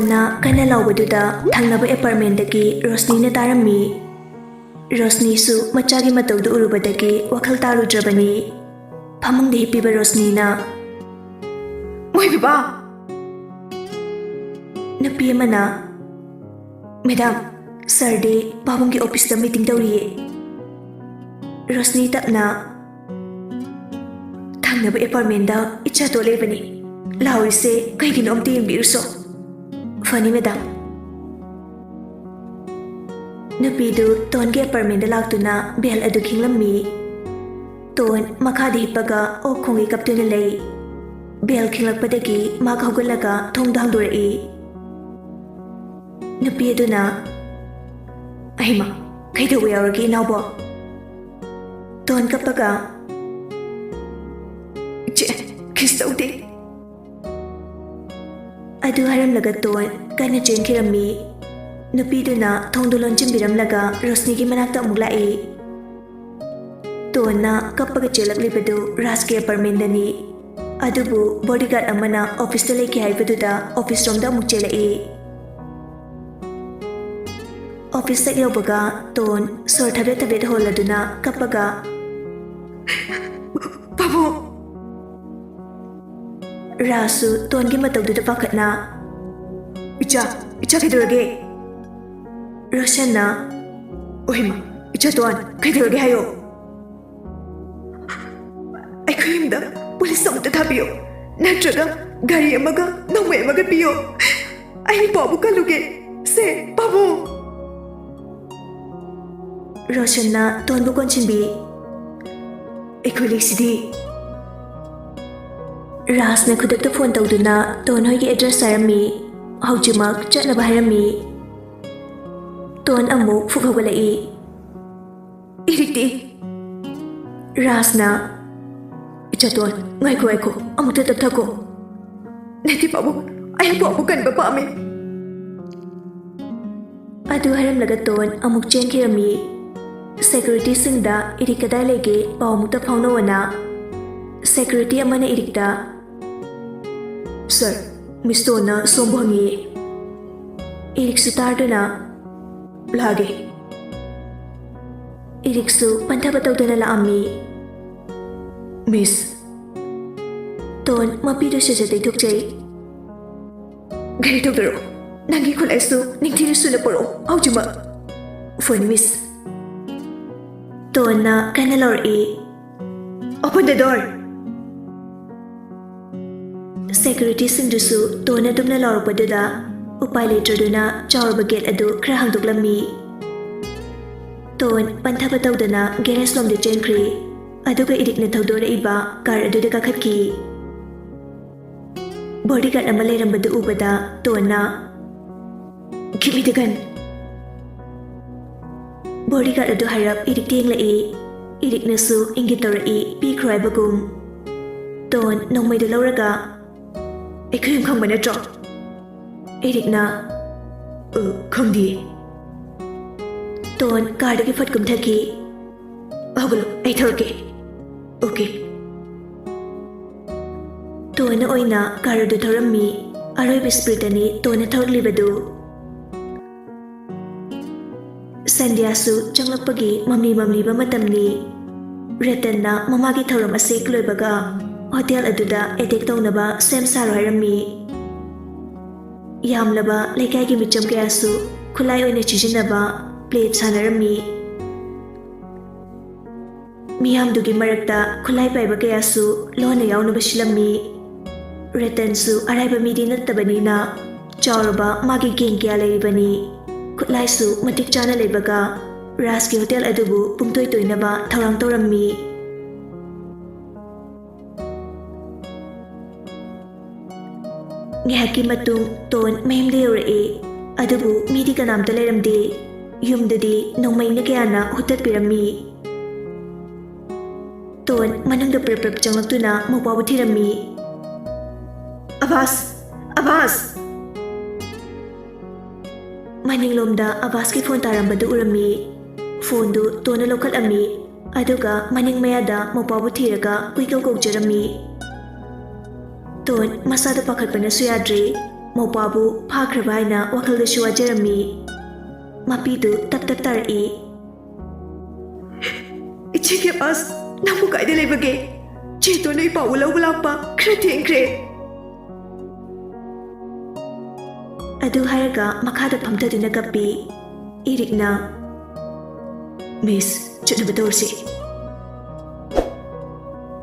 ꯇꯣꯟꯅ ꯀꯟꯅ ꯂꯥꯎꯕꯗꯨꯗ ꯊꯪꯅꯕ ꯑꯦꯄꯥꯔꯠꯃꯦꯟꯗꯒꯤ ꯔꯣꯁꯅꯤꯅ ꯇꯥꯔꯝꯃꯤ꯫ ꯔꯣꯁꯅꯤꯁꯨ ꯃꯆꯥꯒꯤ ꯃꯇꯧꯗꯨ ꯎꯔꯨꯕꯗꯒꯤ ꯋꯥꯈꯜ ꯇꯥꯔꯨꯗ꯭ꯔꯕꯅꯤ꯫ ꯐꯃꯨꯡꯗ ꯍꯤꯞꯄꯤꯕ ꯔꯣꯁꯅꯤꯅ "ꯃꯣꯏ ꯕꯕꯥ!" ꯅꯨꯄꯤ ꯑꯃꯅ "ꯃꯦꯗꯥꯝ, ꯁꯔꯗꯤ ꯄꯥꯕꯨꯡꯒꯤ ꯑꯣꯐꯤꯁꯇ ꯃꯤꯇꯤꯡ ꯇꯧꯔꯤꯌꯦ." ꯔꯣꯁꯅꯤ ꯇꯞꯅ "ꯊꯪꯅꯕ ꯑꯦꯄꯥꯔꯠꯃꯦꯟꯗ ꯏꯆꯥꯇꯣ ꯂꯩꯕꯅꯤ, ꯂꯥꯎꯔꯤꯁꯦ ꯀꯩꯒꯤꯅꯣ ꯑꯝꯇ ꯌꯦꯡꯕꯤꯔꯨꯁꯣ." "ꯐꯅꯤ ꯃꯦꯗꯥꯝ." ꯅꯨꯄꯤꯗꯨ ꯇꯣꯟꯒꯤ ꯑꯦꯄꯥꯔꯠꯃꯦꯟꯗ ꯂꯥꯛꯇꯨꯅ ꯕꯦꯜ ꯑꯗꯨ ꯈꯤꯡꯂꯝꯃꯤ꯫ ꯇꯣꯟ ꯃꯈꯥꯗ ꯍꯤꯞꯄꯒ ꯑꯣꯛ ꯈꯣꯡꯒꯩ ꯀꯞꯇꯨꯅ ꯂꯩ꯫ ꯕꯦꯜ ꯈꯤꯡꯂꯛꯄꯗꯒꯤ ꯃꯍꯥꯛ ꯍꯧꯒꯠꯂꯒ ꯊꯣꯡꯗꯣ ꯍꯥꯡꯗꯣꯔꯛꯏ꯫ ꯅꯨꯄꯤ ꯑꯗꯨꯅ "ꯑꯩꯃ, ꯀꯩꯗꯧꯕ ꯌꯥꯎꯔꯒꯦ ꯏꯅꯥꯎꯕꯣ?" ꯇꯣꯟ ꯀꯞꯄꯒ "ꯏꯆꯦ, ꯀꯤꯁ ꯇꯧꯗꯦ." ꯑꯗꯨ ꯍꯥꯏꯔꯝꯂꯒ ꯇꯣꯟ ꯀꯟꯅ ꯆꯦꯟꯈꯤꯔꯝꯃꯤ꯫ ꯅꯨꯄꯤꯗꯨꯅ ꯊꯣꯡꯗꯣ ꯂꯣꯟꯁꯤꯟꯕꯤꯔꯝꯂꯒ ꯔꯣꯁꯅꯤꯒꯤ ꯃꯅꯥꯛꯇ ꯑꯃꯨꯛ ꯂꯥꯛꯏ꯫ ꯇꯣꯟꯅ ꯀꯞꯄꯒ ꯆꯦꯜꯂꯛꯂꯤꯕꯗꯨ ꯔꯥꯖꯀꯤ ꯑꯦꯄꯥꯔꯠꯃꯦꯟꯗꯅꯤ꯫ ꯑꯗꯨꯕꯨ ꯕꯣꯗꯤꯒꯥꯔꯗ ꯑꯃꯅ ꯑꯣꯐꯤꯁꯇ ꯂꯩꯈꯤ ꯍꯥꯏꯕꯗꯨꯗ ꯑꯣꯐꯤꯁ ꯔꯣꯝꯗ ꯑꯃꯨꯛ ꯆꯦꯜꯂꯛꯏ꯫ ꯑꯣꯐꯤꯁ ꯍꯦꯛ ꯌꯧꯕꯒ ꯇꯣꯟ ꯁꯣꯔ ꯊꯕꯦꯠ ꯊꯕꯦꯠ ꯍꯣꯜꯂꯗꯨꯅ ꯀꯞꯄꯒ "ꯄꯥꯕꯨꯡ!" ꯔꯥꯖꯁꯨ ꯇꯣꯟꯒꯤ ꯃꯇꯧꯗꯨꯗ ꯄꯥꯈꯠꯅ "ꯏꯆꯥ ꯀꯩꯗꯧꯔꯒꯦ?" ꯔꯣꯁꯟꯅ "ꯑꯣꯏꯃ, ꯏꯆꯥ ꯇꯣꯟ, ꯀꯩꯗꯧꯔꯒꯦ ꯍꯥꯏꯌꯣ?" "ꯑꯩꯈꯣꯏ ꯌꯨꯝꯗ ꯄꯨꯂꯤꯁ ꯑꯃꯨꯛꯇ ꯊꯥꯕꯤꯌꯣ, ꯅꯠꯇ꯭ꯔꯒ ꯒꯥꯔꯤ ꯑꯃꯒ ꯅꯣꯡꯃꯩ ꯑꯃꯒ ꯄꯤꯌꯣ. ꯑꯩ ꯄꯥꯎꯕꯨ ꯀꯜꯂꯨꯒꯦ ꯁꯦ ꯄꯥꯕꯨꯡ." ꯔꯣꯁꯟꯅ ꯇꯣꯟꯕꯨ ꯀꯣꯟꯁꯤꯟꯕꯤ꯫ "ꯑꯩꯈꯣꯏ ꯂꯩꯁꯤꯗꯤ." ꯔꯥꯖꯅ ꯈꯨꯗꯛꯇ ꯐꯣꯟ ꯇꯧꯗꯨꯅ ꯇꯣꯟ ꯍꯣꯏꯒꯤ ꯑꯦꯗ꯭ꯔꯦꯁ ꯍꯥꯏꯔꯝꯃꯤ꯫ ꯍꯧꯖꯤꯛꯃꯛ ꯆꯠꯅꯕ ꯍꯥꯏꯔꯝꯃꯤ꯫ ꯇꯣꯟ ꯑꯃꯨꯛ ꯐꯨꯛ ꯍꯧꯒꯠꯂꯛꯏ꯫ "ꯏꯔꯤꯛꯇꯤ." ꯔꯥꯖꯅ "ꯏꯆꯥ ꯇꯣꯟ, ꯉꯥꯏꯈꯣ, ꯑꯃꯨꯛꯇ ꯇꯞꯊꯈꯣ." "ꯅꯠꯇꯦ ꯄꯥꯕꯨꯡ, ꯑꯩ ꯄꯥꯎꯕꯨ ꯀꯟꯕ ꯄꯥꯝꯃꯤ." ꯑꯗꯨ ꯍꯥꯏꯔꯝꯂꯒ ꯇꯣꯟ ꯑꯃꯨꯛ ꯆꯦꯟꯈꯤꯔꯝꯃꯤ꯫ ꯁꯦꯀ꯭ꯌꯨꯔꯤꯇꯤꯁꯤꯡꯗ ꯏꯔꯤꯛ ꯀꯗꯥꯏ ꯂꯩꯒꯦ ꯄꯥꯎ ꯑꯃꯨꯛꯇ ꯐꯥꯎꯅꯧꯑꯣꯅ꯫ ꯁꯦꯀ꯭ꯌꯨꯔꯤꯇꯤ ꯑꯃꯅ ꯏꯔꯤꯛꯇ "ꯁꯔ, ꯃꯤꯁ ꯇꯣꯟꯅ ꯁꯣꯝꯕꯨ ꯍꯪꯉꯤ." ꯏꯔꯤꯛꯁꯨ ꯇꯥꯔꯗꯨꯅ "ꯂꯥꯛꯑꯒꯦ." ꯏꯔꯤꯛꯁꯨ ꯄꯟꯊꯕ ꯇꯧꯗꯅ ꯂꯥꯛꯑꯝꯃꯤ꯫ "ꯃꯤꯁ." ꯇꯣꯟ ꯃꯄꯤꯗꯨ ꯁꯠ ꯇꯩꯊꯣꯛꯆꯩ꯫ "ꯒꯥꯔꯤ ꯇꯧꯗꯔꯛꯑꯣ, ꯅꯪꯒꯤ ꯈꯨꯠꯂꯥꯏꯁꯨ ꯅꯤꯡꯊꯤꯅ ꯁꯨꯅ ꯄꯨꯔꯛꯑꯣ ꯍꯧꯖꯤꯛꯃꯛ." "ꯐꯅꯤ ꯃꯤꯁ." ꯇꯣꯟꯅ ꯀꯟꯅ ꯂꯥꯎꯔꯛꯏ꯫ "ꯑꯣꯄꯟ ꯗ ꯗꯣꯔ." ꯁꯦꯀ꯭ꯌꯨꯔꯤꯇꯤꯁꯤꯡꯗꯨꯁꯨ ꯇꯣꯟꯅ ꯑꯗꯨꯝꯅ ꯂꯥꯎꯔꯛꯄꯗꯨꯗ ꯎꯄꯥꯏ ꯂꯩꯇ꯭ꯔꯗꯨꯅ ꯆꯥꯎꯔꯕ ꯒꯦꯠ ꯑꯗꯨ ꯈꯔ ꯍꯥꯡꯗꯣꯛꯂꯝꯃꯤ꯫ ꯇꯣꯟ ꯄꯟꯊꯕ ꯇꯧꯗꯅ ꯒꯦꯔꯦꯖ ꯂꯣꯝꯗ ꯆꯦꯟꯈ꯭ꯔꯤ꯫ ꯑꯗꯨꯒ ꯏꯔꯤꯛꯅ ꯊꯧꯗꯣꯔꯛꯏꯕ ꯀꯥꯔ ꯑꯗꯨꯗ ꯀꯥꯈꯠꯈꯤ꯫ ꯕꯣꯗꯤꯒꯥꯔꯗ ꯑꯃ ꯂꯩꯔꯝꯕꯗꯨ ꯎꯕꯗ ꯇꯣꯟꯅ "ꯒꯤꯞ ꯃꯤ ꯗ ꯒꯟ." ꯕꯣꯗꯤꯒꯥꯔꯗ ꯑꯗꯨ ꯍꯥꯏꯔꯞ ꯏꯔꯤꯛꯇ ꯌꯦꯡꯂꯛꯏ꯫ ꯏꯔꯤꯛꯅꯁꯨ ꯏꯪꯒꯤꯠ ꯇꯧꯔꯛꯏ ꯄꯤꯈ꯭ꯔꯣ ꯍꯥꯏꯕꯒꯨꯝ꯫ ꯇꯣꯟ ꯅꯣꯡꯃꯩꯗꯨ ꯂꯧꯔꯒ "ꯑꯩꯈꯣꯏ ꯌꯨꯝ ꯈꯪꯕ ꯅꯠꯇ꯭ꯔꯣ?" ꯏꯔꯤꯛꯅ "ꯈꯪꯗꯤꯌꯦ." ꯇꯣꯟ ꯀꯥꯔꯗꯒꯤ ꯐꯠ ꯀꯨꯝꯊꯈꯤ꯫ "ꯍꯧꯒꯠꯂꯣ, ꯑꯩ ꯊꯧꯔꯛꯀꯦ." "ꯑꯣꯀꯦ." ꯇꯣꯟꯅ ꯑꯣꯏꯅ ꯀꯥꯔ ꯑꯗꯨ ꯊꯧꯔꯝꯃꯤ꯫ ꯑꯔꯣꯏꯕ ꯁ꯭ꯄꯤꯗꯇꯅꯤ ꯇꯣꯟꯅ ꯊꯧꯔꯛꯂꯤꯕꯗꯨ꯫ ꯁꯟꯙ꯭ꯌꯥꯁꯨ ꯆꯪꯂꯛꯄꯒꯤ ꯃꯝꯂꯤꯕ ꯃꯇꯝꯅꯤ꯫ ꯔꯇꯟꯅ ꯃꯃꯥꯒꯤ ꯊꯧꯔꯝ ꯑꯁꯤ ꯂꯣꯏꯕꯒ ꯍꯣꯇꯦꯜ ꯑꯗꯨꯗ ꯑꯦꯇꯦꯛ ꯇꯧꯅꯕ ꯁꯦꯝ ꯁꯥꯔꯣ ꯍꯥꯏꯔꯝꯃꯤ꯫ ꯌꯥꯝꯂꯕ ꯂꯩꯀꯥꯏꯒꯤ ꯃꯤꯆꯝ ꯀꯌꯥꯁꯨ ꯈꯨꯠꯂꯥꯏ ꯑꯣꯏꯅ ꯁꯤꯖꯤꯟꯅꯕ ꯄ꯭ꯂꯦ ꯁꯥꯟꯅꯔꯝꯃꯤ꯫ ꯃꯤꯌꯥꯝꯗꯨꯒꯤ ꯃꯔꯛꯇ ꯈꯨꯠꯂꯥꯏ ꯄꯥꯏꯕ ꯀꯌꯥꯁꯨ ꯂꯣꯟꯅ ꯌꯥꯎꯅꯕ ꯁꯤꯜꯂꯝꯃꯤ꯫ ꯔꯇꯟꯁꯨ ꯑꯔꯥꯏꯕ ꯃꯤꯗꯤ ꯅꯠꯇꯕꯅꯤꯅ ꯆꯥꯎꯔꯕ ꯃꯥꯒꯤ ꯒꯦꯡ ꯀꯌꯥ ꯂꯩꯔꯤꯕꯅꯤ꯫ ꯈꯨꯠꯂꯥꯏꯁꯨ ꯃꯇꯤꯛ ꯆꯥꯅ ꯂꯩꯕꯒ ꯔꯥꯖꯀꯤ ꯍꯣꯇꯦꯜ ꯑꯗꯨꯕꯨ ꯄꯨꯡꯇꯣꯏ ꯇꯣꯏꯅꯕ ꯊꯧꯔꯥꯡ ꯇꯧꯔꯝꯃꯤ꯫ ꯉꯥꯏꯍꯥꯛꯀꯤ ꯃꯇꯨꯡ ꯇꯣꯟ ꯃꯌꯨꯝꯗ ꯌꯧꯔꯛꯏ꯫ ꯑꯗꯨꯕꯨ ꯃꯤꯗꯤ ꯀꯅꯥꯝꯇ ꯂꯩꯔꯝꯗꯦ꯫ ꯌꯨꯝꯗꯗꯤ ꯅꯣꯡꯃꯩꯅ ꯀꯌꯥꯅ ꯍꯨꯠꯇꯠꯄꯤꯔꯝꯃꯤ꯫ ꯇꯣꯟ ꯃꯅꯨꯡꯗ ꯄ꯭ꯔꯞ ꯆꯪꯂꯛꯇꯨꯅ ꯃꯧꯄꯥꯕꯨ ꯊꯤꯔꯝꯃꯤ꯫ "ꯑꯕꯥꯁ! ꯑꯕꯥꯁ!" ꯃꯅꯤꯡꯂꯣꯝꯗ ꯑꯕꯥꯁꯀꯤ ꯐꯣꯟ ꯇꯥꯔꯝꯕꯗꯨ ꯎꯔꯝꯃꯤ꯫ ꯐꯣꯟꯗꯨ ꯇꯣꯟꯅ ꯂꯧꯈꯠꯂꯝꯃꯤ꯫ ꯑꯗꯨꯒ ꯃꯅꯤꯡ ꯃꯌꯥꯗ ꯃꯧꯄꯥꯕꯨ ꯊꯤꯔꯒ ꯀꯨꯏꯀꯧ ꯀꯧꯖꯔꯝꯃꯤ꯫ ꯇꯣꯟ ꯃꯁꯥꯗ ꯄꯥꯈꯠꯄꯅꯁꯨ ꯌꯥꯗ꯭ꯔꯦ꯫ ꯃꯧꯄꯥꯕꯨ ꯐꯥꯈ꯭ꯔꯕ ꯍꯥꯏꯅ ꯋꯥꯈꯜꯗꯁꯨ ꯋꯥꯖꯔꯝꯃꯤ꯫ ꯃꯄꯤꯗꯨ ꯇꯞ ꯇꯞ ꯇꯥꯔꯛꯏ꯫ "ꯏꯆꯦꯒꯤ ꯑꯕꯥꯁ ꯅꯪꯕꯨ ꯀꯥꯏꯗ ꯂꯩꯕꯒꯦ? ꯆꯦꯇꯣꯟꯅ ꯏꯄꯥꯎꯕꯨ ꯂꯧꯕ ꯂꯥꯛꯄ ꯈꯔ ꯊꯦꯡꯈ꯭ꯔꯦ." ꯑꯗꯨ ꯍꯥꯏꯔꯒ ꯃꯈꯥꯗ ꯐꯝꯊꯗꯨꯅ ꯀꯞꯄꯤ꯫ ꯏꯔꯤꯛꯅ "ꯃꯤꯁ, ꯆꯠꯅꯕ ꯇꯧꯔꯁꯤ."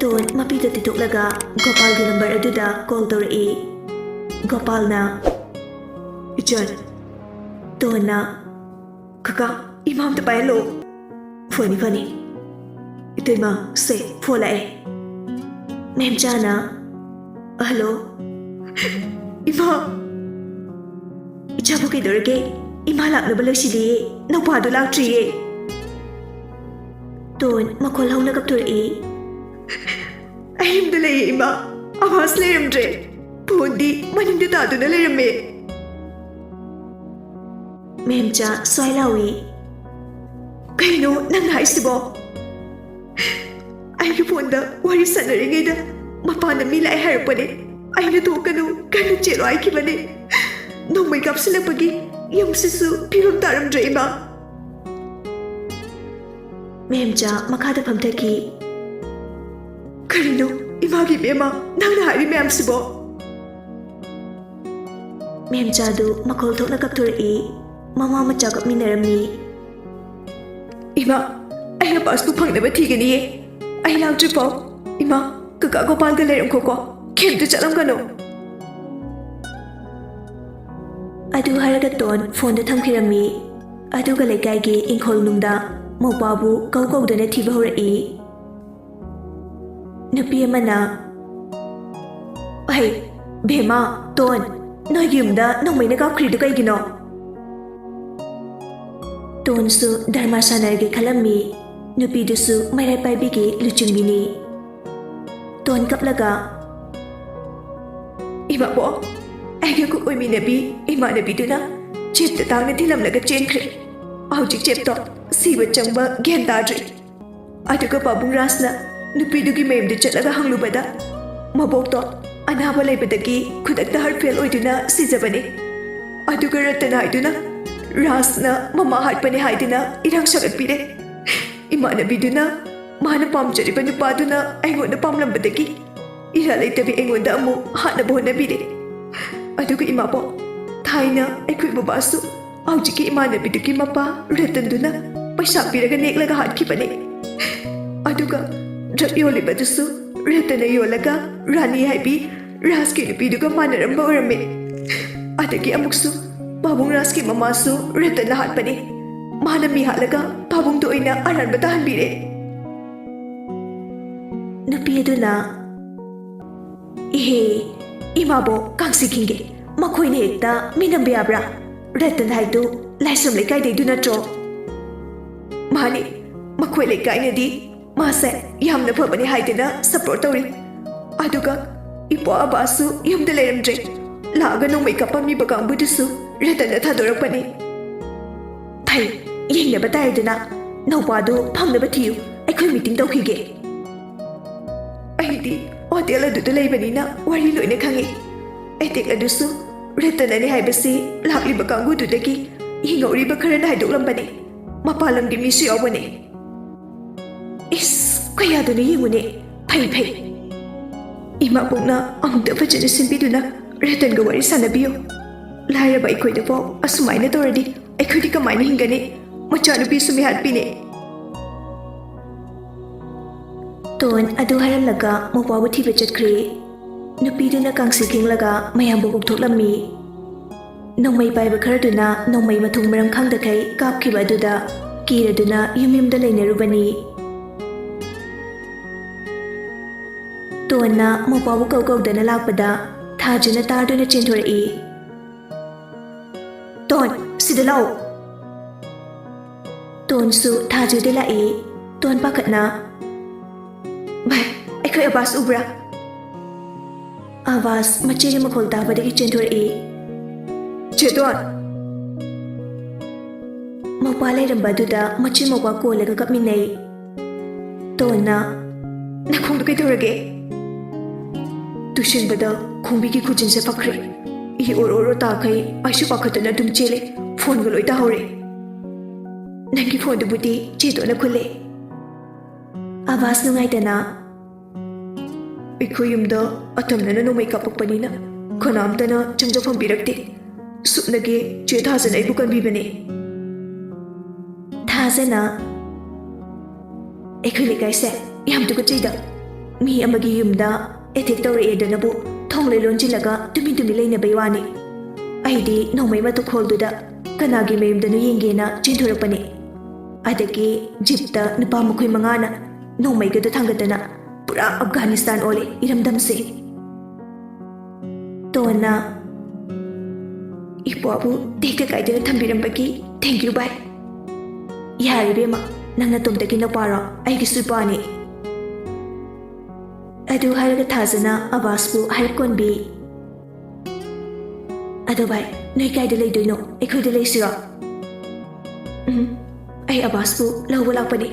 ꯇꯣꯟ ꯃꯄꯤꯗ ꯇꯤꯊꯣꯛꯂꯒ ꯒꯣꯄꯥꯜꯒꯤ ꯅꯝꯕꯔ ꯑꯗꯨꯗ ꯀꯣꯜ ꯇꯧꯔꯛꯏ꯫ ꯒꯣꯄꯥꯜꯅ "ꯏꯆꯟ." ꯇꯣꯟꯅ "ꯀꯀꯥ, ꯏꯃꯥ ꯑꯝꯇ ꯄꯥꯏꯍꯜꯂꯣ." "ꯐꯅꯤ ꯐꯅꯤ." "ꯏꯇꯩꯃ, ꯁꯦ ꯐꯣꯟ ꯂꯥꯛꯑꯦ." ꯃꯦꯝꯆꯥꯅ "ꯍꯜꯂꯣ." "ꯏꯃꯥ." "ꯏꯆꯥꯕꯨ ꯀꯩꯗꯧꯔꯒꯦ? ꯏꯃꯥ ꯂꯥꯛꯅꯕ ꯂꯣꯏꯁꯤꯜꯂꯤꯌꯦ, ꯅꯧꯄꯥꯗꯣ ꯂꯥꯛꯇ꯭ꯔꯤꯌꯦ." ꯇꯣꯟ ꯃꯈꯣꯜ ꯍꯧꯅ ꯀꯞꯊꯣꯔꯛꯏ꯫ "ꯑꯩ ꯌꯨꯝꯗ ꯂꯩꯌꯦ ꯏꯃꯥ, ꯑꯕꯥꯁ ꯂꯩꯔꯝꯗ꯭ꯔꯦ, ꯐꯣꯟꯗꯤ ꯃꯅꯤꯡꯗ ꯇꯥꯗꯨꯅ ꯂꯩꯔꯝꯃꯦ." ꯃꯦꯝꯆꯥ ꯁ꯭ꯋꯥꯏ ꯂꯥꯎꯏ꯫ "ꯀꯩꯅꯣ ꯅꯪꯅ ꯍꯥꯏꯁꯤꯕꯣ?" "ꯑꯩꯒꯤ ꯐꯣꯟꯗ ꯋꯥꯔꯤ ꯁꯥꯟꯅꯔꯤꯉꯩꯗ ꯃꯄꯥꯟꯗ ꯃꯤ ꯂꯥꯛꯑꯦ ꯍꯥꯏꯔꯛꯄꯅꯦ, ꯑꯩꯅ ꯊꯣꯛꯀꯅꯨ ꯀꯟꯅ ꯆꯦꯜꯂꯣ ꯍꯥꯏꯈꯤꯕꯅꯦ, ꯅꯣꯡꯃꯩ ꯀꯥꯞꯁꯤꯜꯂꯛꯄꯒꯤ ꯌꯨꯝꯁꯤꯁꯨ ꯐꯤꯕꯝ ꯇꯥꯔꯝꯗ꯭ꯔꯦ ꯏꯃꯥ." ꯃꯦꯝꯆꯥ ꯃꯈꯥꯗ ꯐꯝꯊꯈꯤ꯫ "ꯀꯔꯤꯅꯣ ꯏꯃꯥꯒꯤ ꯏꯕꯦꯝꯃ ꯅꯪꯅ ꯍꯥꯏꯔꯤ ꯃꯌꯥꯝꯁꯤꯕꯣ?" ꯃꯦꯝꯆꯥꯗꯨ ꯃꯈꯣꯜ ꯊꯣꯛꯅ ꯀꯞꯊꯣꯔꯛꯏ꯫ ꯃꯃꯥ ꯃꯆꯥ ꯀꯞꯃꯤꯟꯅꯔꯝꯃꯤ꯫ "ꯏꯃꯥ, ꯑꯩ ꯑꯕꯥꯁꯄꯨ ꯐꯪꯅꯕ ꯊꯤꯒꯅꯤꯌꯦ, ꯑꯩ ꯂꯥꯛꯇ꯭ꯔꯤꯐꯥꯎ ꯏꯃꯥ ꯀꯀꯥ ꯒꯣꯄꯥꯜꯒ ꯂꯩꯔꯝꯈꯣꯀꯣ, ꯀꯩꯝꯇ ꯆꯠꯂꯝꯒꯅꯣ." ꯑꯗꯨ ꯍꯥꯏꯔꯒ ꯇꯣꯟ ꯐꯣꯟꯗ ꯊꯝꯈꯤꯔꯝꯃꯤ꯫ ꯑꯗꯨꯒ ꯂꯩꯀꯥꯏꯒꯤ ꯏꯪꯈꯣꯜꯅꯨꯡꯗ ꯃꯧꯄꯥꯕꯨ ꯀꯧꯗꯨꯅ ꯊꯤꯕ ꯍꯧꯔꯛꯏ꯫ ꯅꯨꯄꯤ ꯑꯃꯅ "ꯑꯍꯩ, ꯚꯦꯃꯥ, ꯇꯣꯟ, ꯅꯣꯏꯒꯤ ꯌꯨꯝꯗ ꯅꯣꯡꯃꯩꯅ ꯀꯥꯞꯈ꯭ꯔꯤꯗꯨ ꯀꯩꯒꯤꯅꯣ?" ꯇꯣꯟꯁꯨ ꯙꯔꯃꯥ ꯁꯥꯟꯅꯔꯒꯦ ꯈꯜꯂꯝꯃꯤ꯫ ꯅꯨꯄꯤꯗꯨꯁꯨ ꯃꯩꯔꯥꯏ ꯄꯥꯏꯕꯤꯒꯤ ꯂꯨꯆꯤꯡꯕꯤꯅꯤ꯫ ꯇꯣꯟ ꯀꯞꯂꯒ "ꯏꯃꯥꯕꯣ, ꯑꯩꯒ ꯀꯨꯛ ꯑꯣꯏꯃꯤꯟꯅꯕꯤ ꯏꯃꯥꯟꯅꯕꯤꯗꯨꯅ ꯆꯦꯞꯇ ꯇꯥꯡꯅ ꯊꯤꯜꯂꯝꯂꯒ ꯆꯦꯟꯈ꯭ꯔꯦ꯫ ꯍꯧꯖꯤꯛ ꯆꯦꯞꯇꯣ ꯁꯤꯕ ꯆꯪꯕ ꯒ꯭ꯌꯥꯟ ꯇꯥꯗ꯭ꯔꯤ꯫ ꯑꯗꯨꯒ ꯄꯥꯕꯨꯡ ꯔꯥꯖꯅ ꯅꯨꯄꯤꯗꯨꯒꯤ ꯃꯌꯨꯝꯗ ꯆꯠꯂꯒ ꯍꯪꯂꯨꯕꯗ ꯃꯕꯣꯛꯇꯣ ꯑꯅꯥꯕ ꯂꯩꯕꯗꯒꯤ ꯈꯨꯗꯛꯇ ꯍꯥꯔꯠ ꯐꯦꯜ ꯑꯣꯏꯗꯨꯅ ꯁꯤꯖꯕꯅꯦ꯫ ꯑꯗꯨꯒ ꯔꯇꯟ ꯍꯥꯏꯗꯨꯅ ꯔꯥꯖꯅ ꯃꯃꯥ ꯍꯥꯠꯄꯅꯦ ꯍꯥꯏꯗꯨꯅ ꯏꯔꯥꯡ ꯁꯥꯒꯠꯄꯤꯔꯦ꯫ ꯏꯃꯥꯟꯅꯕꯤꯗꯨꯅ ꯃꯥꯅ ꯄꯥꯝꯖꯔꯤꯕ ꯅꯨꯄꯥꯗꯨꯅ ꯑꯩꯉꯣꯟꯗ ꯄꯥꯝꯂꯝꯕꯗꯒꯤ ꯏꯔꯥ ꯂꯩꯇꯕꯤ ꯑꯩꯉꯣꯟꯗ ꯑꯃꯨꯛ ꯍꯥꯠꯅꯕ ꯍꯣꯠꯅꯕꯤꯔꯦ꯫ ꯑꯗꯨꯒ ꯏꯃꯥꯕꯣ, ꯊꯥꯏꯅ ꯑꯩꯈꯣꯏ ꯕꯕꯥꯁꯨ ꯍꯧꯖꯤꯛꯀꯤ ꯏꯃꯥꯟꯅꯕꯤꯗꯨꯒꯤ ꯃꯄꯥ ꯔꯇꯟꯗꯨꯅ ꯄꯩꯁꯥ ꯄꯤꯔꯒ ꯅꯦꯛꯂꯒ ꯍꯥꯠꯈꯤꯕꯅꯦ꯫ ꯑꯗꯨꯒ ꯗ꯭ꯔꯒ ꯌꯣꯜꯂꯤꯕꯗꯨꯁꯨ ꯔꯇꯟꯅ ꯌꯣꯜꯂꯒ ꯔꯥꯅꯤ ꯍꯥꯏꯕꯤ ꯔꯥꯖꯀꯤ ꯅꯨꯄꯤꯗꯨꯒ ꯃꯥꯟꯅꯔꯝꯕ ꯑꯣꯏꯔꯝꯃꯦ꯫ ꯑꯗꯒꯤ ꯑꯃꯨꯛꯁꯨ ꯄꯥꯕꯨꯡ ꯔꯥꯖꯀꯤ ꯃꯃꯥꯁꯨ ꯔꯇꯟꯅ ꯍꯥꯠꯄꯅꯦ꯫ ꯃꯥꯅ ꯃꯤ ꯍꯥꯠꯂꯒ ꯄꯥꯕꯨꯡꯗꯨ ꯑꯣꯏꯅ ꯑꯔꯥꯟꯕ ꯇꯥꯍꯟꯕꯤꯔꯦ." ꯅꯨꯄꯤ ꯑꯗꯨꯅ "ꯏꯍꯦ, ꯏꯃꯥꯕꯣ ꯀꯥꯡꯁꯤꯈꯤꯡꯒꯦ, ꯃꯈꯣꯏꯅ ꯍꯦꯛꯇ ꯃꯤꯅꯝꯕ ꯌꯥꯕ꯭ꯔꯥ? ꯔꯇꯟ ꯍꯥꯏꯗꯨ ꯂꯥꯏꯁ꯭ꯔꯝ ꯂꯩꯀꯥꯏꯗꯩꯗꯨ ꯅꯠꯇ꯭ꯔꯣ?" "ꯃꯥꯅꯤ, ꯃꯈꯣꯏ ꯂꯩꯀꯥꯏꯅꯗꯤ ꯃꯥꯁꯦ ꯌꯥꯝꯅ ꯐꯕꯅꯦ ꯍꯥꯏꯗꯨꯅ ꯁꯄꯣꯔꯠ ꯇꯧꯔꯤ꯫ ꯑꯗꯨꯒ ꯏꯄ꯭ꯋꯥ ꯑꯕꯥꯁꯁꯨ ꯌꯨꯝꯗ ꯂꯩꯔꯝꯗ꯭ꯔꯦ, ꯂꯥꯛꯑꯒ ꯅꯣꯡꯃꯩ ꯀꯥꯞꯄꯝꯃꯤꯕ ꯀꯥꯡꯕꯨꯗꯨꯁꯨ ꯔꯇꯟꯅ ꯊꯥꯗꯣꯔꯛꯄꯅꯤ꯫ ꯐꯩ, ꯌꯦꯡꯅꯕ ꯇꯥꯔꯦꯗꯅ, ꯅꯧꯄꯥꯗꯨ ꯐꯪꯅꯕ ꯊꯤꯌꯨ, ꯑꯩꯈꯣꯏ ꯃꯤꯇꯤꯡ ꯇꯧꯈꯤꯒꯦ." "ꯑꯩꯗꯤ ꯍꯣꯇꯦꯜ ꯑꯗꯨꯗ ꯂꯩꯕꯅꯤꯅ ꯋꯥꯔꯤ ꯂꯣꯏꯅ ꯈꯪꯉꯤ꯫ ꯑꯦꯇꯦꯛ ꯑꯗꯨꯁꯨ ꯔꯇꯟꯅꯅꯤ ꯍꯥꯏꯕꯁꯤ ꯂꯥꯛꯂꯤꯕ ꯀꯥꯡꯕꯨꯗꯨꯗꯒꯤ ꯍꯤꯡꯍꯧꯔꯤꯕ ꯈꯔꯅ ꯍꯥꯏꯗꯣꯛꯂꯝꯕꯅꯤ, ꯃꯄꯥꯟ ꯂꯝꯒꯤ ꯃꯤꯁꯨ ꯌꯥꯎꯕꯅꯦ." "ꯏꯁ, ꯀꯌꯥꯗꯨꯅ ꯌꯦꯡꯉꯨꯅꯦ, ꯐꯩ ꯐꯩ. ꯏꯃꯥꯕꯣꯛꯅ ꯑꯃꯨꯛꯇ ꯐꯖꯅ ꯁꯤꯟꯕꯤꯗꯨꯅ ꯔꯇꯟꯒ ꯋꯥꯔꯤ ꯁꯥꯟꯅꯕꯤꯌꯨ. ꯂꯥꯏꯔꯕ ꯑꯩꯈꯣꯏꯗꯐꯥꯎ ꯑꯁꯨꯃꯥꯏꯅ ꯇꯧꯔꯗꯤ ꯑꯩꯈꯣꯏꯗꯤ ꯀꯃꯥꯏꯅ ꯍꯤꯡꯒꯅꯤ? ꯃꯆꯥꯅꯨꯄꯤꯁꯨ ꯃꯤꯍꯥꯠꯄꯤꯅꯦ." ꯇꯣꯟ ꯑꯗꯨ ꯍꯥꯏꯔꯝꯂꯒ ꯃꯧꯄꯥꯕꯨ ꯊꯤꯕ ꯆꯠꯈ꯭ꯔꯦ꯫ ꯅꯨꯄꯤꯗꯨꯅ ꯀꯥꯡꯁꯤ ꯈꯤꯡꯂꯒ ꯃꯌꯥꯝꯕꯨ ꯀꯧꯊꯣꯛꯂꯝꯃꯤ꯫ ꯅꯣꯡꯃꯩ ꯄꯥꯏꯕ ꯈꯔꯗꯨꯅ ꯅꯣꯡꯃꯩ ꯃꯊꯣꯡ ꯃꯔꯝ ꯈꯪꯗꯈꯩ ꯀꯥꯞꯈꯤꯕ ꯑꯗꯨꯗ ꯀꯤꯔꯗꯨꯅ ꯌꯨꯝꯗ ꯂꯩꯅꯔꯨꯕꯅꯤ꯫ ꯇꯣꯟꯅ ꯃꯧꯄꯥꯕꯨ ꯀꯧꯗꯅ ꯂꯥꯛꯄꯗ ꯊꯥꯖꯨꯅ ꯇꯥꯔꯗꯨꯅ ꯆꯦꯟꯊꯣꯔꯛꯏ꯫ "ꯇꯣꯟ, ꯁꯤꯗ ꯂꯥꯛꯑꯣ." ꯇꯣꯟꯁꯨ ꯊꯥꯖꯨꯗ ꯂꯥꯛꯏ꯫ ꯇꯣꯟ ꯄꯥꯈꯠꯅ "ꯚꯥꯏ, ꯑꯩꯈꯣꯏ ꯑꯕꯥꯁ ꯎꯕ꯭ꯔꯥ?" ꯑꯕꯥꯁ ꯃꯆꯦꯒꯤ ꯃꯈꯣꯜ ꯇꯥꯕꯗꯒꯤ ꯆꯦꯟꯊꯣꯔꯛꯏ꯫ "ꯆꯦꯇꯣꯟ!" ꯃꯧꯄꯥ ꯂꯩꯔꯝꯕ ꯑꯗꯨꯗ ꯃꯆꯦ ꯃꯧꯄꯥ ꯀꯣꯜꯂꯒ ꯀꯞꯃꯤꯟꯅꯩ꯫ ꯇꯣꯟꯅ "ꯅꯈꯣꯡꯗꯨ ꯀꯩꯗꯧꯔꯒꯦ?" "ꯇꯨꯁꯤꯟꯕꯗ ꯈꯣꯡꯕꯤꯒꯤ ꯈꯨꯖꯤꯟꯁꯦ ꯐꯛꯈ꯭ꯔꯦ, ꯏ ꯇꯥꯈꯩ ꯑꯩꯁꯨ ꯄꯥꯈꯠꯇꯨꯅ ꯑꯗꯨꯝ ꯆꯦꯜꯂꯦ ꯐꯣꯟꯒ ꯂꯣꯏ ꯇꯥꯍꯧꯔꯦ ꯅꯪꯒꯤ ꯐꯣꯟꯗꯨꯕꯨꯗꯤ ꯆꯦꯗꯣꯅ ꯈꯨꯜꯂꯦ ꯑꯕꯥꯁ ꯅꯨꯡꯉꯥꯏꯇꯅ ꯑꯩꯈꯣꯏ ꯌꯨꯝꯗ ꯑꯇꯝꯅꯅ ꯅꯣꯡꯃꯩ ꯀꯥꯞꯄꯛꯄꯅꯤꯅ ꯀꯅꯥꯝꯇꯅ ꯆꯪꯖꯐꯝ ꯄꯤꯔꯛꯇꯦ ꯁꯨꯞꯅꯒꯤ ꯆꯦ ꯊꯥꯖꯅ ꯑꯩꯕꯨ ꯀꯟꯕꯤꯕꯅꯦ ꯊꯥꯖꯅ ꯑꯩꯈꯣꯏ ꯂꯩꯀꯥꯏꯁꯦ ꯌꯥꯝ ꯇꯨꯀꯠꯆꯩꯗ ꯃꯤ ꯑꯃꯒꯤ ꯌꯨꯝꯗ ꯑꯦꯇꯦꯛ ꯇꯧꯔꯛꯑꯦꯗꯅꯕꯨ ꯊꯣꯡꯂꯩ ꯂꯣꯟꯁꯤꯜꯂꯒ ꯇꯨꯃꯤꯟ ꯂꯩꯅꯕꯩ ꯋꯥꯅꯤ ꯑꯩꯗꯤ ꯅꯣꯡꯃꯩ ꯃꯇꯨ ꯈꯣꯜꯗꯨꯗ ꯀꯅꯥꯒꯤ ꯃꯌꯨꯝꯗꯅꯣ ꯌꯦꯡꯒꯦꯅ ꯆꯦꯟꯊꯣꯔꯛꯄꯅꯦ ꯑꯗꯒꯤ ꯖꯤꯞꯇ ꯅꯨꯄꯥ ꯃꯈꯣꯏ ꯃꯉꯥꯅ ꯅꯣꯡꯃꯩꯒꯗꯣ ꯊꯥꯡꯒꯠꯇꯅ ꯄꯨꯔꯥ ꯑꯐꯒꯥꯅꯤꯁꯇꯥꯟ ꯑꯣꯜꯂꯦ ꯏꯔꯝꯗꯝꯁꯦ ꯇꯣꯟꯅ ꯏꯄ꯭ꯋꯥꯕꯨ ꯇꯦꯛꯇ ꯀꯥꯏꯗꯅ ꯊꯝꯕꯤꯔꯝꯕꯒꯤ ꯊꯦꯡꯛꯌꯨ ꯕꯥꯏ ꯌꯥꯔꯦ ꯏꯕꯦꯝꯃ ꯅꯪꯅ ꯇꯣꯝꯗꯒꯤ ꯅꯄꯥꯔꯣ ꯑꯩꯒꯤꯁꯨ ꯏꯄꯥꯅꯤ ꯑꯗꯨ ꯍꯥꯏꯔꯒ ꯊꯥꯖꯅ ꯑꯕꯥꯁꯄꯨ ꯍꯥꯏꯔꯛ ꯀꯣꯟꯕꯤ ꯑꯗꯣ ꯚꯥꯏ ꯅꯣꯏ ꯀꯥꯏꯗ ꯂꯩꯗꯣꯏꯅꯣ ꯑꯩꯈꯣꯏꯗ ꯂꯩꯁꯤꯔꯣ ꯑꯩ ꯑꯕꯥꯁꯄꯨ ꯂꯧꯕ ꯂꯥꯛꯄꯅꯤ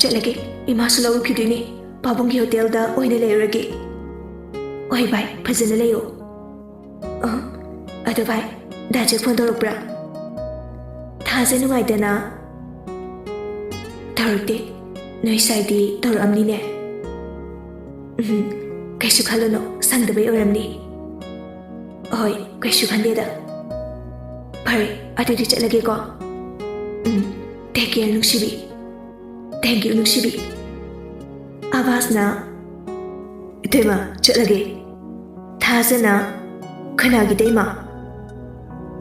ꯆꯠꯂꯒꯦ ꯏꯃꯥꯁꯨ ꯂꯧꯔꯨꯈꯤꯗꯣꯏꯅꯤ ꯄꯥꯕꯨꯡꯒꯤ ꯍꯣꯇꯦꯜꯗ ꯑꯣꯏꯅ ꯂꯩꯔꯨꯔꯒꯦ ꯍꯣꯏ ꯚꯥꯏ ꯐꯖꯅ ꯂꯩꯌꯣ ꯑꯗꯣ ꯚꯥꯏ ꯗꯥꯖꯦ ꯐꯣꯟ ꯇꯧꯔꯛꯄ꯭ꯔꯥ ꯊꯥꯖ ꯅꯨꯡꯉꯥꯏꯇꯅ ꯇꯧꯔꯛꯇꯦ ꯅꯣꯏ ꯁꯥꯏꯗꯤ ꯇꯧꯔꯛꯑꯝꯅꯤꯅꯦ ꯀꯩꯁꯨ ꯈꯜꯂꯨꯅꯣ ꯁꯪꯗꯕꯩ ꯑꯣꯏꯔꯝꯅꯤ ꯍꯣꯏ ꯀꯩꯁꯨ ꯈꯟꯗꯦꯗ ꯐꯔꯦ ꯑꯗꯨꯗꯤ ꯆꯠꯂꯒꯦꯀꯣ ꯇꯦꯛ ꯀꯦꯌꯔ ꯅꯨꯡꯁꯤꯕꯤ ꯊꯦꯡꯛꯌꯨ ꯅꯨꯡꯁꯤꯕꯤ ꯑꯕꯥꯁꯅ ꯏꯇꯩꯃ ꯆꯠꯂꯒꯦ ꯊꯥꯖꯅ ꯀꯅꯥꯒꯤ ꯏꯇꯩꯃ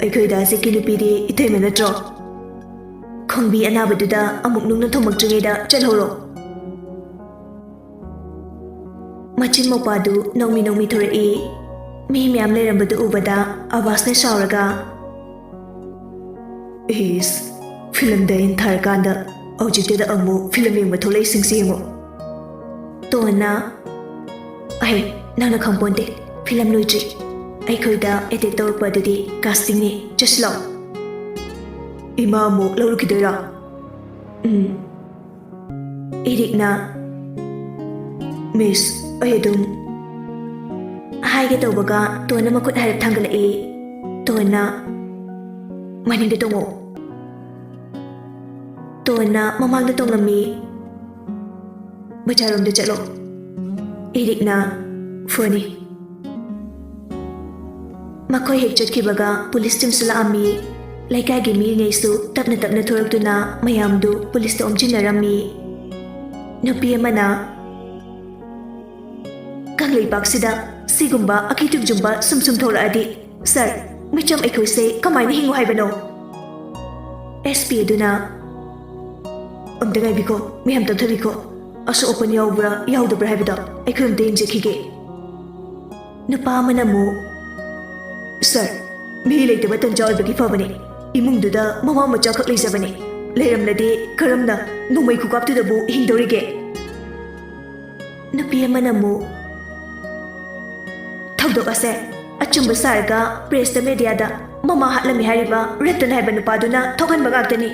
ꯑꯩꯈꯣꯏꯗ ꯍꯧꯖꯤꯛꯀꯤ ꯅꯨꯄꯤꯗꯤ ꯏꯇꯩꯃ ꯅꯠꯇ꯭ꯔꯣ ꯈꯣꯡꯕꯤ ꯑꯅꯥꯕꯗꯨꯗ ꯑꯃꯨꯛ ꯅꯨꯡꯅ ꯊꯣꯝꯃꯛꯇ꯭ꯔꯤꯉꯩꯗ ꯆꯠꯍꯧꯔꯣ ꯃꯆꯤꯟ ꯃꯧꯄꯥꯗꯨ ꯅꯧꯃꯤ ꯊꯣꯔꯛꯏ ꯃꯤ ꯃꯌꯥꯝ ꯂꯩꯔꯝꯕꯗꯨ ꯎꯕꯗ ꯑꯕꯥꯁꯅ ꯁꯥꯎꯔꯒ ꯏꯁ ꯐꯤꯂꯝꯗ ꯊꯥꯔꯀꯥꯟꯗ ꯍꯧꯖꯤꯛꯇꯨꯗ ꯑꯃꯨꯛ ꯐꯤꯂꯝ ꯌꯦꯡꯕ ꯊꯣꯛꯂꯛꯏꯁꯤꯡꯁꯤ ꯌꯦꯡꯉꯣ ꯇꯣꯟꯅ ꯑꯩ ꯅꯪꯅ ꯈꯪꯄꯣꯟꯇꯦ ꯐꯤꯂꯝ ꯂꯣꯏꯗ꯭ꯔꯤ ꯑꯩꯈꯣꯏꯗ ꯑꯦꯇꯦꯛ ꯇꯧꯔꯛꯄ ꯑꯗꯨꯗꯤ ꯀꯥꯁꯇꯤꯡꯅꯤ ꯆꯠꯁꯤꯂꯥꯎ ꯏꯃꯥ ꯑꯃꯨꯛ ꯂꯧꯔꯨꯈꯤꯗꯣꯏꯔꯥ ꯏꯔꯤꯛꯅ ꯃꯤꯁ ꯑꯩ ꯑꯗꯨꯝ ꯍꯥꯏꯒꯦ ꯇꯧꯕꯒ ꯇꯣꯟꯅ ꯃꯈꯨꯠ ꯍꯥꯏꯔꯞ ꯊꯥꯡꯒꯠꯂꯛꯏ ꯇꯣꯟꯅ ꯃꯅꯤꯡꯗ ꯇꯣꯡꯉꯣ ꯇꯣꯟꯅ ꯃꯃꯥꯡꯗ ꯇꯣꯡꯂꯝꯃꯤ ꯕꯖꯥꯔꯣꯝꯗ ꯆꯠꯂꯣ ꯏꯔꯤꯛꯅ ꯐꯅꯤ ꯃꯈꯣꯏ ꯍꯦꯛ ꯆꯠꯈꯤꯕꯒ ꯄꯨꯂꯤꯁ ꯇꯤꯝꯁꯨ ꯂꯥꯛꯑꯝꯃꯤ ꯂꯩꯀꯥꯏꯒꯤ ꯃꯤꯉꯩꯁꯨ ꯇꯞꯅ ꯊꯣꯔꯛꯇꯨꯅ ꯃꯌꯥꯝꯗꯨ ꯄꯨꯂꯤꯁꯇ ꯑꯣꯝꯁꯤꯟꯅꯔꯝꯃꯤ ꯅꯨꯄꯤ ꯑꯃꯅ ꯀꯪꯂꯩꯄꯥꯛꯁꯤꯗ ꯁꯤꯒꯨꯝꯕ ꯑꯀꯤꯇꯨꯛꯖꯨꯝꯕ ꯁꯨꯝ ꯊꯣꯛꯂꯛꯑꯗꯤ ꯁꯥꯔ ꯃꯤꯆꯝ ꯑꯩꯈꯣꯏꯁꯦ ꯀꯃꯥꯏꯅ ꯍꯤꯡꯉꯨ ꯍꯥꯏꯕꯅꯣ SP ꯑꯗꯨꯅ ꯑꯝꯇ ꯉꯥꯏꯕꯤꯈꯣ ꯃꯌꯥꯝ ꯇꯞꯊꯕꯤꯈꯣ ꯑꯁꯣꯛ ꯑꯄꯟ ꯌꯥꯎꯕ꯭ꯔꯥ ꯌꯥꯎꯗꯕ꯭ꯔꯥ ꯍꯥꯏꯕꯗꯣ ꯑꯩꯈꯣꯏ ꯑꯝꯇ ꯌꯦꯡꯖꯈꯤꯒꯦ ꯅꯨꯄꯥ ꯑꯃꯅ ꯑꯃꯨꯛ ꯁꯥꯔ ꯃꯤ ꯂꯩꯇꯕ ꯇꯟꯖꯥ ꯑꯣꯏꯕꯒꯤ ꯐꯕꯅꯦ ꯏꯃꯨꯡꯗꯨꯗ ꯃꯃꯥ ꯃꯆꯥꯈꯛ ꯂꯩꯖꯕꯅꯦ ꯂꯩꯔꯝꯂꯗꯤ ꯀꯔꯝꯅ ꯅꯣꯡꯃꯩ ꯈꯨꯀꯥꯞꯇꯨꯗꯕꯨ ꯍꯤꯡꯗꯧꯔꯤꯒꯦ ꯅꯨꯄꯤ ꯑꯃꯅ ꯑꯃꯨꯛ ꯊꯧꯗꯣꯛ ꯑꯁꯦ ꯑꯆꯨꯝꯕ ꯁꯥꯔꯒ ꯄ꯭ꯔꯦꯁꯇ ꯃꯦꯗꯤꯌꯥꯗ ꯃꯃꯥ ꯍꯥꯠꯂꯝꯃꯤ ꯍꯥꯏꯔꯤꯕ ꯔꯇꯟ ꯍꯥꯏꯕ ꯅꯨꯄꯥꯗꯨꯅ ꯊꯣꯛꯍꯟꯕ ꯉꯥꯛꯇꯅꯤ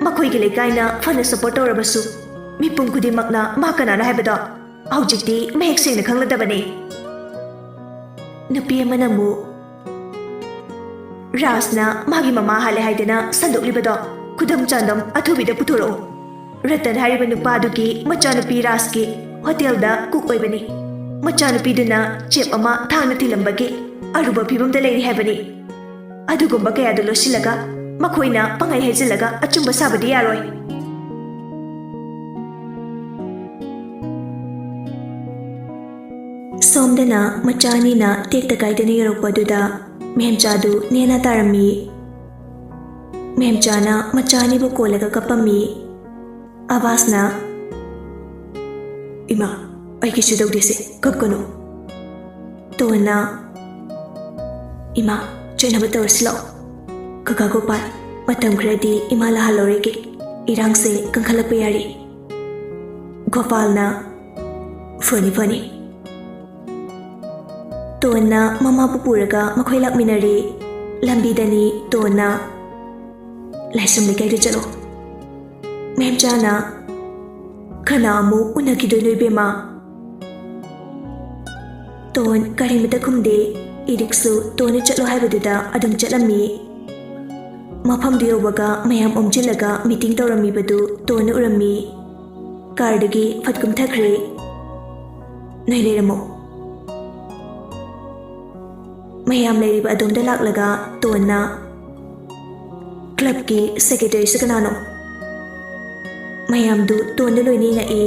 ꯃꯈꯣꯏꯒꯤ ꯂꯩꯀꯥꯏꯅ ꯐꯅ ꯁꯄꯣꯔꯠ ꯇꯧꯔꯕꯁꯨ ꯃꯤꯄꯨꯝ ꯈꯨꯗꯤꯡꯃꯛꯅ ꯃꯥ ꯀꯅꯥꯅ ꯍꯥꯏꯕꯗꯣ ꯍꯧꯖꯤꯛꯇꯤ ꯃꯌꯦꯛ ꯁꯦꯡꯅ ꯈꯪꯂꯗꯕꯅꯤ ꯅꯨꯄꯤ ꯑꯃꯅ ꯑꯃꯨꯛ ꯔꯥꯖꯅ ꯃꯥꯒꯤ ꯃꯃꯥ ꯍꯥꯠꯂꯦ ꯍꯥꯏꯗꯅ ꯁꯟꯗꯣꯛꯂꯤꯕꯗꯣ ꯈꯨꯗꯝ ꯆꯥꯡꯗꯝ ꯑꯊꯨꯕꯤꯗ ꯄꯨꯊꯣꯔꯛꯎ ꯔꯇꯟ ꯍꯥꯏꯔꯤꯕ ꯅꯨꯄꯥꯗꯨꯒꯤ ꯃꯆꯥꯅꯨꯄꯤ ꯔꯥꯖꯀꯤ ꯍꯣꯇꯦꯜꯗ ꯀꯨꯛ ꯑꯣꯏꯕꯅꯤ ꯃꯆꯥꯅꯨꯄꯤꯗꯨꯅ ꯆꯦꯞ ꯑꯃ ꯊꯥꯡꯅ ꯊꯤꯜꯂꯝꯕꯒꯤ ꯑꯔꯨꯕ ꯐꯤꯕꯝꯗ ꯂꯩꯔꯤ ꯍꯥꯏꯕꯅꯤ ꯑꯗꯨꯒꯨꯝꯕ ꯀꯌꯥꯗꯨ ꯂꯣꯠꯁꯤꯜꯂꯒ ꯃꯈꯣꯏꯅ ꯄꯪꯍꯥꯏ ꯍꯥꯏꯖꯤꯜꯂꯒ ꯑꯆꯨꯝꯕ ꯁꯥꯕꯗꯤ ꯌꯥꯔꯣꯏ ꯁꯣꯝꯗꯅ ꯃꯆꯥ ꯑꯅꯤꯅ ꯇꯦꯛꯇ ꯀꯥꯏꯗꯅ ꯌꯧꯔꯛꯄꯗꯨꯗ ꯃꯦꯝꯆꯥꯗꯨ ꯅꯦꯅ ꯇꯥꯔꯝꯃꯤ ꯃꯦꯝꯆꯥꯅ ꯃꯆꯥ ꯑꯅꯤꯕꯨ ꯀꯣꯜꯂꯒ ꯀꯞꯄꯝꯃꯤ ꯑꯕꯥꯁꯅ ꯏꯃꯥ ꯑꯩ ꯀꯩꯁꯨ ꯇꯧꯗꯦꯁꯦ ꯀꯞꯀꯅꯨ ꯇꯣꯟꯅ ꯏꯃꯥ ꯆꯠꯅꯕ ꯇꯧꯔꯁꯤ ꯂꯥꯛꯑꯣ ꯀꯀꯥ ꯒꯣꯄꯥꯜ ꯃꯇꯝ ꯈꯔꯗꯤ ꯏꯃꯥ ꯂꯥꯛꯍꯜꯂꯧꯔꯒꯦ ꯏꯔꯥꯡꯁꯦ ꯀꯟꯈꯠꯂꯛꯄ ꯌꯥꯔꯤ ꯒꯣꯄꯥꯜꯅ ꯐꯅꯤ ꯇꯣꯟꯅ ꯃꯃꯥꯕꯨ ꯄꯨꯔꯒ ꯃꯈꯣꯏ ꯂꯥꯛꯃꯤꯟꯅꯔꯤ ꯂꯝꯕꯤꯗꯅꯤ ꯇꯣꯟꯅ ꯂꯥꯏꯁ꯭ꯔꯝ ꯂꯩꯀꯥꯏꯗ ꯆꯠꯂꯣ ꯃꯦꯝꯆꯥꯅ ꯈꯅꯥ ꯑꯃꯨꯛ ꯎꯅꯈꯤꯗꯣꯏꯅꯣ ꯏꯕꯦꯝꯃ ꯇꯣꯟ ꯀꯔꯤꯃꯇ ꯈꯨꯝꯗꯦ Iriksu tone chatlo haibadida adum chatlammi. Mafamdu yawbaga mayam omjilaga meeting tawramibadu tone urammi. Kardagi fatkum thakre. Noi leiramo. Mayam leiriba adumda laklaga tona club ki secretary sakanano. Mayam du tone loini nga e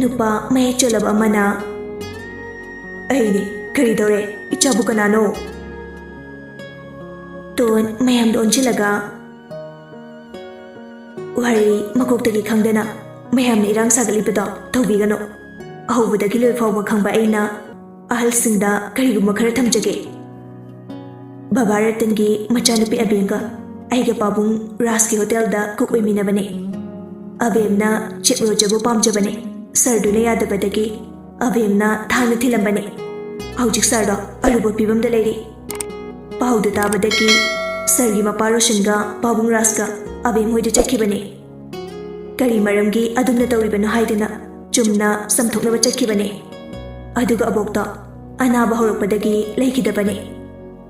nupa may cholaba amana. Ayni kari dore ichabu kanano. Ton mayam do onchilaga wari makoktagi khangdana mayam ni irang sagalibada thawbigano. Ahubadagi loi fawba khangba aina ahal singda kariguma khara thamjage. Baba Ratangi machanupi abenga aiga pabung Raski hotel da cook oiminabane. Abemna cheprojabu pamjabane. Sardune yadabadagi abemna thana thilambane. Haujik sarda aluba pibamda leiri. Pahuda tabadagi sargi maparoshinga pabung Raska abem hoida chakhibane. Kari maramgi adumna tawribano haidana chumna samthoknaba chakhibane. Aduga abokta anaba horakpadagi leikidabane.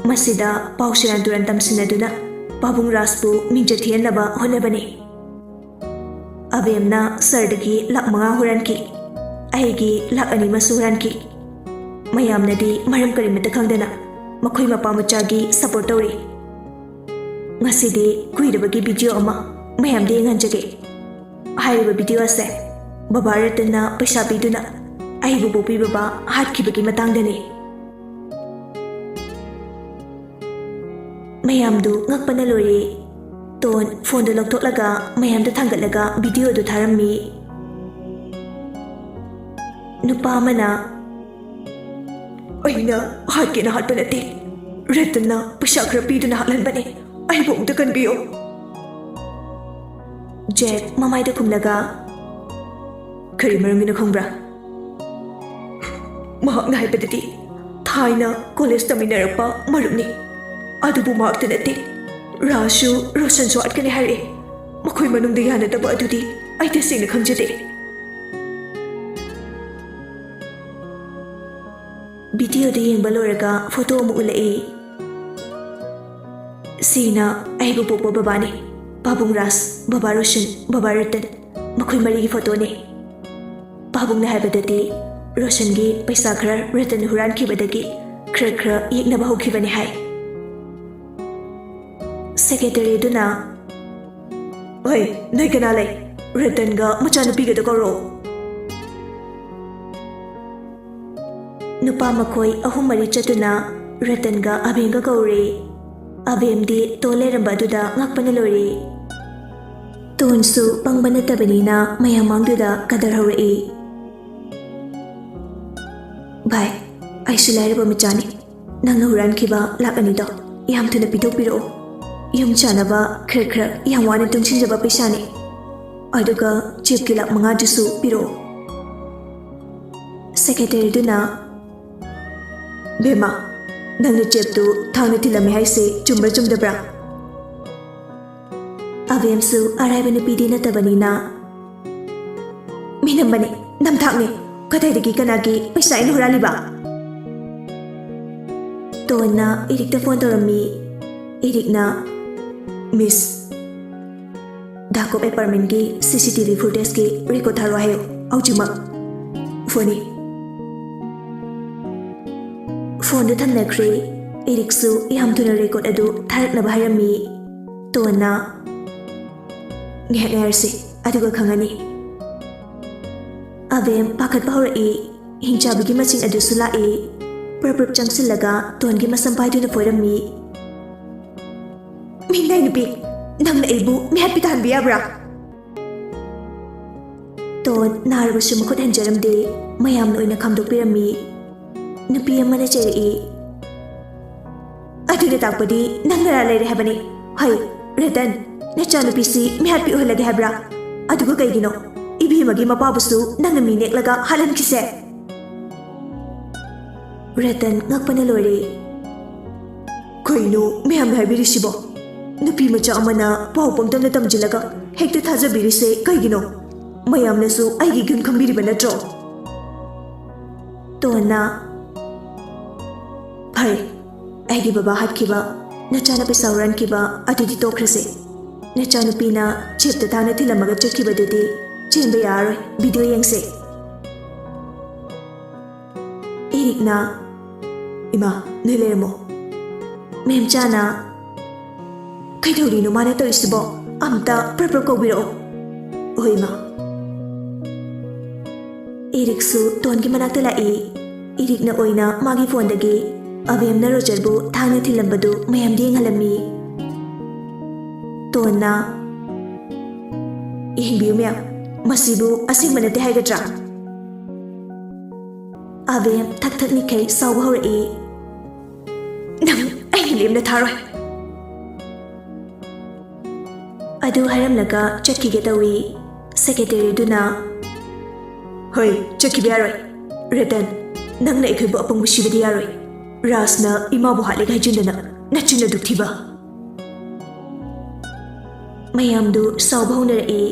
Masida pausiran turan tamsinaduna pabung Raspu mingjathiyanaba honabane. Abemna sardagi lak manga huranki aigi lak ani masuranki. Mayamnadi maram karimata khangdana makhoi mapamachagi support tawri. Ngasidi kuirabagi video ama mayamdi nganjage. Hairiba video ase Baba Ratana paisa piduna aibu bopi baba hatkibagi matangdani. Mayamdu ngakpana lori ton phone do loktoklaga mayamda thangatlaga video do tharammi. Nupa amana aina hatkina hatpanate Ratana paisa khara piduna hatlanbane aibu amta kanbiyo. Jack mamaida khumlaga kari maramgina khongbra mahakna haibadadi thaina college taminarapa marupni. Adubu mahakta nate Rashu Roshan so atkane hare makhoi manungda yanadaba adudi ai tasingna khangjade. Video da yengba loraga photo amu ulai. Sina aibu pokpa babani Babung Ras, Baba Roshan, Baba Ratan makhoi marigi photo ne. Babung na haibadadi Roshan gi paisa khara Ratan huran khibadagi khara khara yeknaba hokhibane hai. Secretary duna oi nai kana lai Ratan ga machanupi ga dakoro. Nupa makhoi ahum mari chatuna Ratan ga abem ga kaure. Abem di tole ramba duda ngakpana lori. Tonsu pangbana tabanina mayamang duda kadar hawai. Bye. Ai sulairaba machani nangna huran khiba lakani do yam thuna pidok piro. Yum chanaba khra khra yam wani tungsinjaba paisani aduga chip ki lak manga dusu piro. Secretary duna bema nangna chip tu thangna thilame haise chumba chumdabra. Abemsu araiba nupidi natabanina minambane namthakne kadaidagi kanagi paisa ina huraliba. Tona irikta phone torammi. Irikna Miss Dakop apartment ki CCTV footage ki record tharo hayo aujima phone da thamnakre. Iriksu yam thuna record adu tharaknaba hairami. Tona ngehnersi aduga khangani. Abem pakatpa horai hingchabagi maching adu sulai perprep changsilaga tongi masampaiduna foirami. Minay nupi nangna ibu mihat pitahan biyabra. Ton narabasu makhot hanjaramde mayamna oina khamdokpirami. Nupi amana chairai aduda takpadi nangnara leire habani. Hai Ratan nachanupi si mihat pi uhalage habra aduga kaigino ibimagi mapabusu nangna mineklaga halan kise. Ratan ngakpana lori kaino mayamna habirisibo nupi macha amana pau pamtamna tamjilaga hekta thajabirise kaigino mayamnasu aigi gun khambiriba natro. Tona phai ꯑꯩꯒꯤ ꯕꯕꯥ ꯍꯥꯠꯈꯤꯕ ꯅꯆꯥꯅꯨꯄꯤ ꯁꯧꯔꯥꯟꯈꯤꯕ ꯑꯗꯨꯗꯤ ꯇꯣꯛꯈ꯭ꯔꯁꯦ ꯅꯆꯥꯅꯨꯄꯤꯅ ꯖꯤꯞꯇ ꯊꯥꯡꯅ ꯊꯤꯜꯂꯝꯃꯒ ꯆꯠꯈꯤꯕꯗꯨꯗꯤ ꯆꯦꯟꯕ ꯌꯥꯔꯔꯣꯏ video ꯌꯦꯡꯁꯦ ꯏꯔꯤꯛꯅ ꯏꯃꯥ ꯅꯣꯏ ꯂꯩꯔꯝꯃꯣ ꯃꯦꯝꯆꯥꯅ ꯀꯩꯗꯧꯔꯤꯅꯣ ꯃꯥꯅ ꯇꯧꯔꯤꯁꯤꯕꯣ ꯑꯝꯇ ꯄ꯭ꯔꯞ ꯀꯧꯕꯤꯔꯛꯑꯣ ꯍꯣꯏ ꯏꯃꯥ ꯏꯔꯤꯛꯁꯨ ꯇꯣꯟꯒꯤ ꯃꯅꯥꯛꯇ ꯂꯥꯛꯏ ꯏꯔꯤꯛꯅ ꯑꯣꯏꯅ ꯃꯥꯒꯤ ꯐꯣꯟꯗꯒꯤ ꯑꯕꯦꯝꯅ ꯔꯣꯖꯔꯕꯨ ꯊꯥꯡꯅ ꯊꯤꯜꯂꯝꯕꯗꯨ ꯃꯌꯥꯝꯗ ꯌꯦꯡꯍꯜꯂꯝꯃꯤ ꯇꯣꯟꯅ ꯌꯦꯡꯕꯤꯌꯨ ꯃꯌꯥꯝ ꯃꯁꯤꯕꯨ ꯑꯁꯦꯡꯕ ꯅꯠꯇꯦ ꯍꯥꯏꯒꯗ꯭ꯔꯥ ꯑꯕꯦꯝ ꯊꯛ ꯊꯛꯅꯤꯈꯩ ꯁꯥꯎꯕ ꯍꯧꯔꯛꯏ ꯅꯪ ꯑꯩꯅ ꯂꯦꯝꯅ ꯊꯥꯔꯣꯏ ꯑꯗꯨ ꯍꯥꯏꯔꯝꯂꯒ ꯆꯠꯈꯤꯒꯦ ꯇꯧꯏ ꯁꯦꯀ꯭ꯔꯦꯇꯔꯤꯗꯨꯅ ꯍꯣꯏ ꯆꯠꯈꯤꯕ ꯌꯥꯔꯣꯏ ꯔꯇꯟ ꯅꯪꯅ ꯑꯩꯈꯣꯏꯕꯨ ꯑꯄꯪꯕ ꯁꯤꯕꯗꯤ ꯌꯥꯔꯣꯏ ꯔꯥꯖꯅ ꯏꯃꯥꯕꯨ ꯍꯥꯠꯂꯦ ꯍꯥꯏꯖꯤꯟꯗꯅ ꯅꯆꯤꯟ ꯑꯗꯨꯛ ꯊꯤꯕ ꯃꯌꯥꯝꯗꯨ ꯁꯥꯎꯕ ꯍꯧꯅꯔꯛꯏ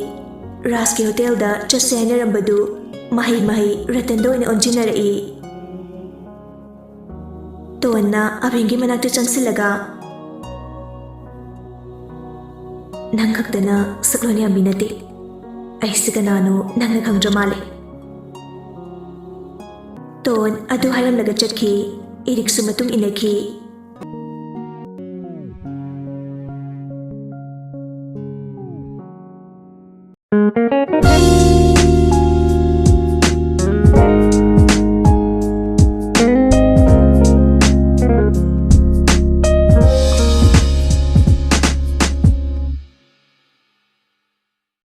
ꯔꯥꯖꯀꯤ ꯍꯣꯇꯦꯜꯗ ꯆꯠꯁꯦ ꯍꯥꯏꯅꯔꯝꯕꯗꯨ ꯃꯍꯩ ꯔꯇꯟꯗ ꯑꯣꯏꯅ ꯑꯣꯟꯁꯤꯟꯅꯔꯛꯏ ꯇꯣꯟꯅ ꯑꯕꯦꯝꯒꯤ ꯃꯅꯥꯛꯇ ꯆꯪꯁꯤꯜꯂꯒ ꯅꯪ ꯈꯛꯇꯅ ꯁꯛꯂꯣꯟ ꯌꯥꯝꯕꯤ ꯅꯠꯇꯦ ꯑꯩꯁꯦ ꯀꯅꯥꯅꯣ ꯅꯪꯅ ꯈꯪꯗ꯭ꯔ ꯃꯥꯜꯂꯦ ꯇꯣꯟ ꯑꯗꯨ ꯍꯥꯏꯔꯝꯂꯒ ꯆꯠꯈꯤ ꯏꯔꯤꯛꯁꯨ ꯃꯇꯨꯡ ꯏꯟꯅꯈꯤ